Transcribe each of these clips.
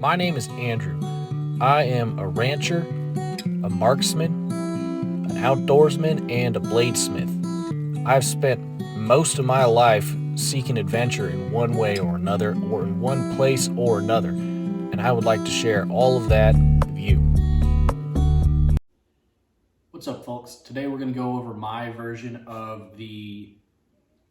My name is Andrew. I am a rancher, a marksman, an outdoorsman, and a bladesmith. I've spent most of my life seeking adventure in one way or another, or in one place or another, and I would like to share all of that with you. What's up, folks? Today we're going to go over my version of the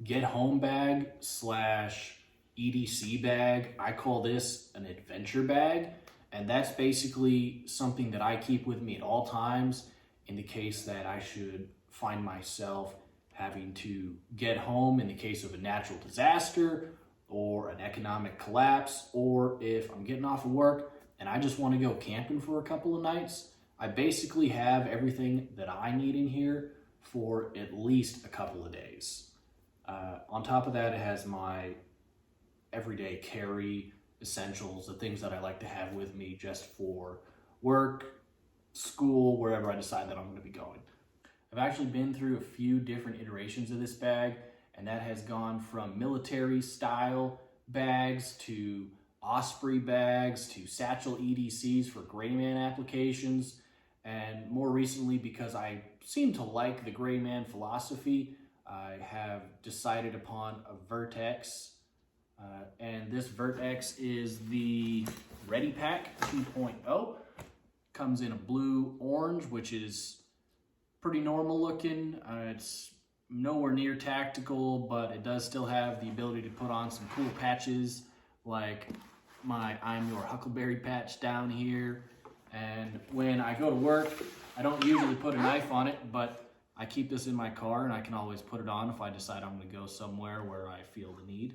get home bag slash EDC bag. I call this an adventure bag, and that's basically something that I keep with me at all times in the case that I should find myself having to get home in the case of a natural disaster or an economic collapse, or if I'm getting off of work and I just want to go camping for a couple of nights. I basically have everything that I need in here for at least a couple of days. On top of that, it has my everyday carry essentials, the things that I like to have with me just for work, school, wherever I decide that I'm going to be going. I've actually been through a few different iterations of this bag, and that has gone from military style bags to Osprey bags to satchel EDCs for gray man applications. And more recently, because I seem to like the gray man philosophy, I have decided upon a Vertx. And this Vertx is the Ready Pack 2.0. Comes in a blue orange, which is pretty normal looking. It's nowhere near tactical, but it does still have the ability to put on some cool patches, like my I'm Your Huckleberry patch down here. And when I go to work, I don't usually put a knife on it, but I keep this in my car and I can always put it on if I decide I'm going to go somewhere where I feel the need.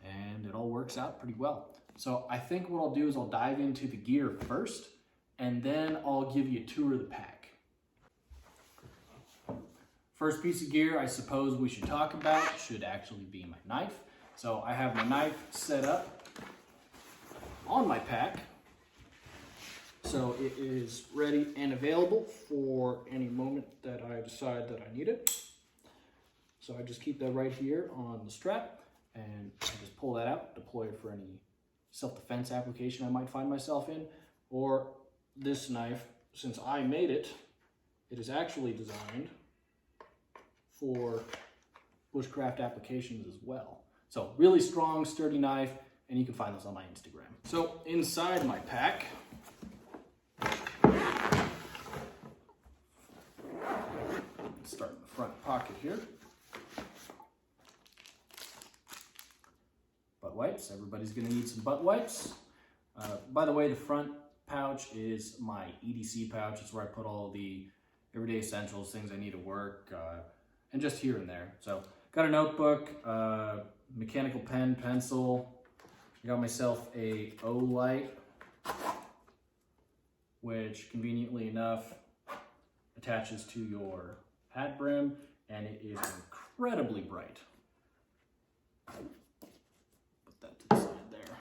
And it all works out pretty well. So I think what I'll do is I'll dive into the gear first, and then I'll give you a tour of the pack. First piece of gear I suppose we should talk about should actually be my knife. So I have my knife set up on my pack, so it is ready and available for any moment that I decide that I need it. So I just keep that right here on the strap, and I just pull that out, deploy it for any self-defense application I might find myself in. Or this knife, since I made it, it is actually designed for bushcraft applications as well. So really strong, sturdy knife, and you can find this on my Instagram. So inside my pack, start in the front pocket here. Butt wipes. Everybody's going to need some butt wipes. By the way, the front pouch is my EDC pouch. It's where I put all the everyday essentials, things I need at work, and just here and there. So got a notebook, mechanical pen, pencil. I got myself a O light, which conveniently enough attaches to your hat brim, and it is incredibly bright. Put that to the side there.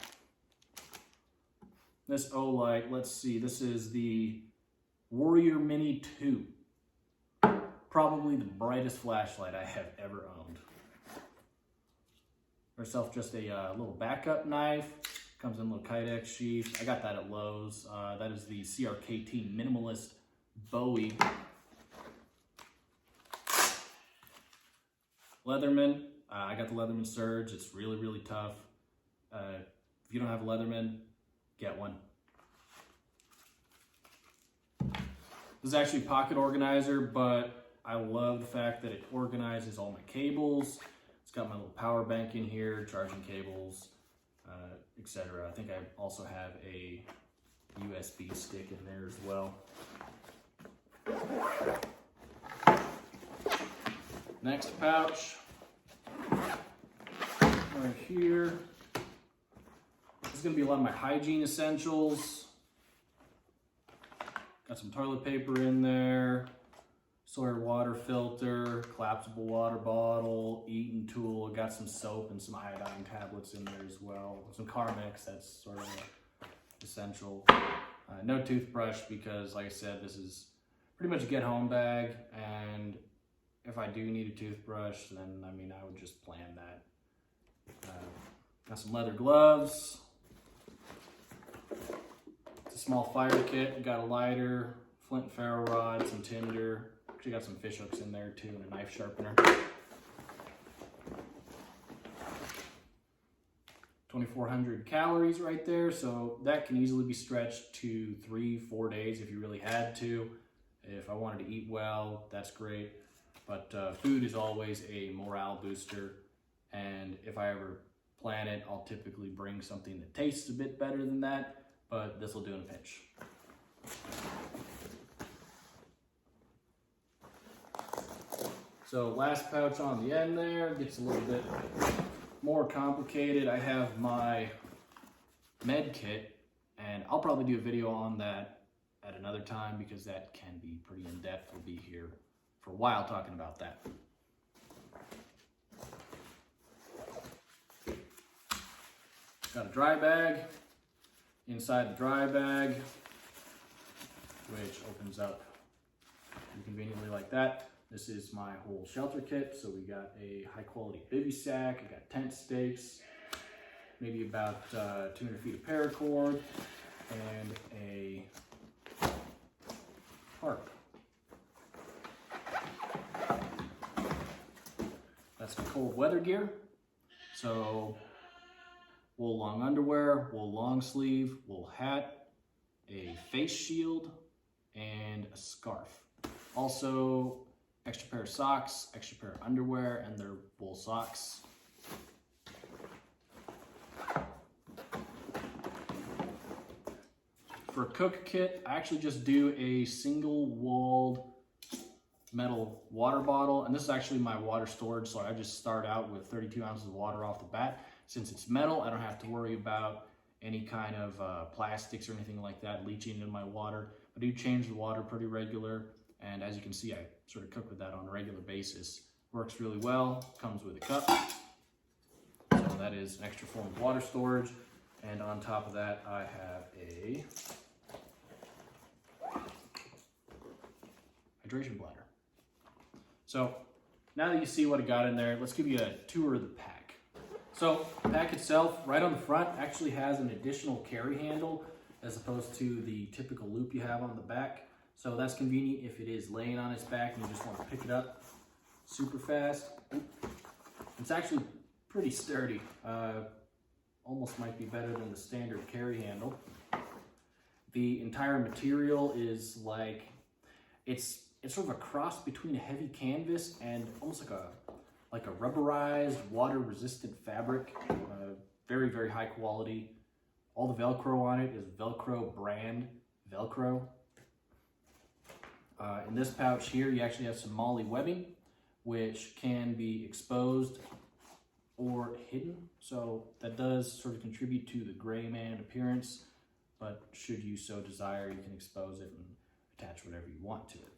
This O light, let's see, this is the Warrior Mini 2. Probably the brightest flashlight I have ever owned. Myself just a little backup knife. Comes in a little Kydex sheath. I got that at Lowe's. That is the CRKT Minimalist Bowie. Leatherman. I got the Leatherman Surge. It's really, really tough. If you don't have a Leatherman, get one. This is actually a pocket organizer, but I love the fact that it organizes all my cables. It's got my little power bank in here, charging cables, etc. I think I also have a USB stick in there as well. Next pouch, right here. This is going to be a lot of my hygiene essentials. Got some toilet paper in there, Sawyer water filter, collapsible water bottle, eating tool. Got some soap and some iodine tablets in there as well. Some Carmex, that's sort of essential. No toothbrush because, like I said, this is pretty much a get home bag, and if I do need a toothbrush, then I would just plan that. Got some leather gloves. small fire kit. We got a lighter, flint and ferro rod, some tinder. Actually got some fish hooks in there too, and a knife sharpener. 2,400 calories right there, so that can easily be stretched to 3-4 days if you really had to. If I wanted to eat well, that's great. But food is always a morale booster, and if I ever plan it, I'll typically bring something that tastes a bit better than that, but this will do in a pinch. So last pouch on the end there, gets a little bit more complicated. I have my med kit, and I'll probably do a video on that at another time because that can be pretty in-depth. We'll be here for a while talking about that. Got a dry bag. Inside the dry bag, which opens up conveniently like that. This is my whole shelter kit. So we got a high quality bivy sack, I got tent stakes, maybe about 200 feet of paracord, and a tarp. That's my cold weather gear. So wool long underwear, wool long sleeve, wool hat, a face shield, and a scarf. Also, extra pair of socks, extra pair of underwear, and their wool socks. For a cook kit, I actually just do a single walled metal water bottle, and this is actually my water storage, so I just start out with 32 ounces of water off the bat. Since it's metal, I don't have to worry about any kind of plastics or anything like that leaching into my water. I do change the water pretty regular, and as you can see, I sort of cook with that on a regular basis. Works really well, comes with a cup. So that is an extra form of water storage. And on top of that, I have a hydration bladder. So now that you see what I got in there, let's give you a tour of the pack. So the pack itself, right on the front, actually has an additional carry handle as opposed to the typical loop you have on the back. So that's convenient if it is laying on its back and you just want to pick it up super fast. It's actually pretty sturdy. Almost might be better than the standard carry handle. The entire material is like, it's sort of a cross between a heavy canvas and almost like a rubberized, water-resistant fabric. Very, very high quality. All the Velcro on it is Velcro brand Velcro. In this pouch here, you actually have some MOLLE webbing, which can be exposed or hidden. So that does sort of contribute to the gray man appearance, but should you so desire, you can expose it and attach whatever you want to it.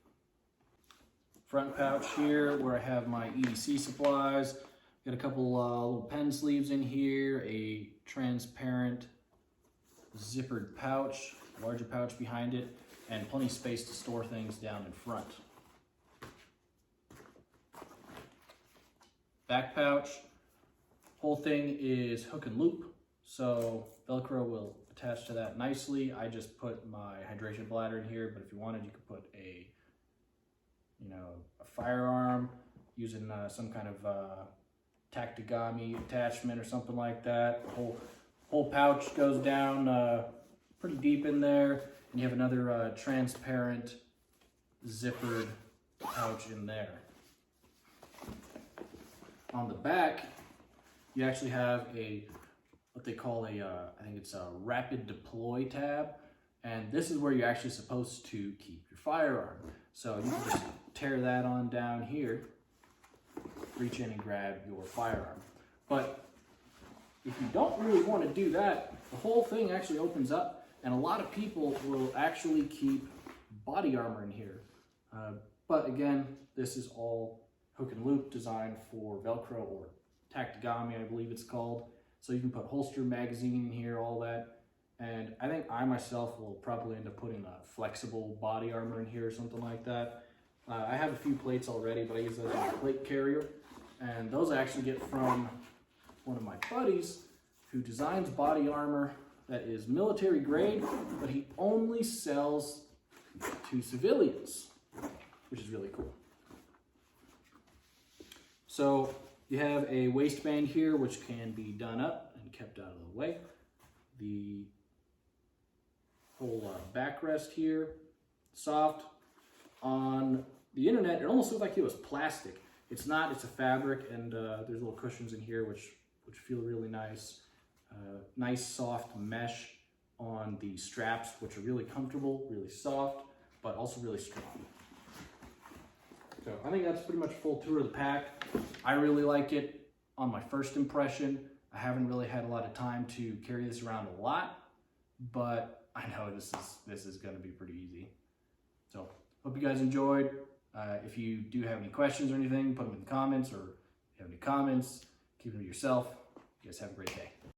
Front pouch here where I have my EDC supplies. Got a couple little pen sleeves in here, a transparent zippered pouch, larger pouch behind it, and plenty of space to store things down in front. Back pouch, whole thing is hook and loop, so Velcro will attach to that nicely. I just put my hydration bladder in here, but if you wanted, you could put a firearm using some kind of tactigami attachment or something like that. The whole pouch goes down pretty deep in there, and you have another transparent zippered pouch in there. On the back, you actually have what they call I think it's a rapid deploy tab, and this is where you're actually supposed to keep your firearm. So you can just tear that on down here, reach in and grab your firearm. But if you don't really want to do that, the whole thing actually opens up, and a lot of people will actually keep body armor in here. But again, this is all hook and loop designed for Velcro or tactigami, I believe it's called. So you can put holster, magazine in here, all that. And I think I myself will probably end up putting a flexible body armor in here or something like that. I have a few plates already, but I use those as a plate carrier. And those I actually get from one of my buddies who designs body armor that is military grade, but he only sells to civilians, which is really cool. So you have a waistband here, which can be done up and kept out of the way. The whole backrest here, soft. On the internet, it almost looked like it was plastic. It's not, it's a fabric, and there's little cushions in here which feel really nice. Nice soft mesh on the straps, which are really comfortable, really soft, but also really strong. So I think that's pretty much a full tour of the pack. I really like it on my first impression. I haven't really had a lot of time to carry this around a lot, but I know this is going to be pretty easy. So hope you guys enjoyed. If you do have any questions or anything, put them in the comments, or if you have any comments, keep them to yourself. You guys have a great day.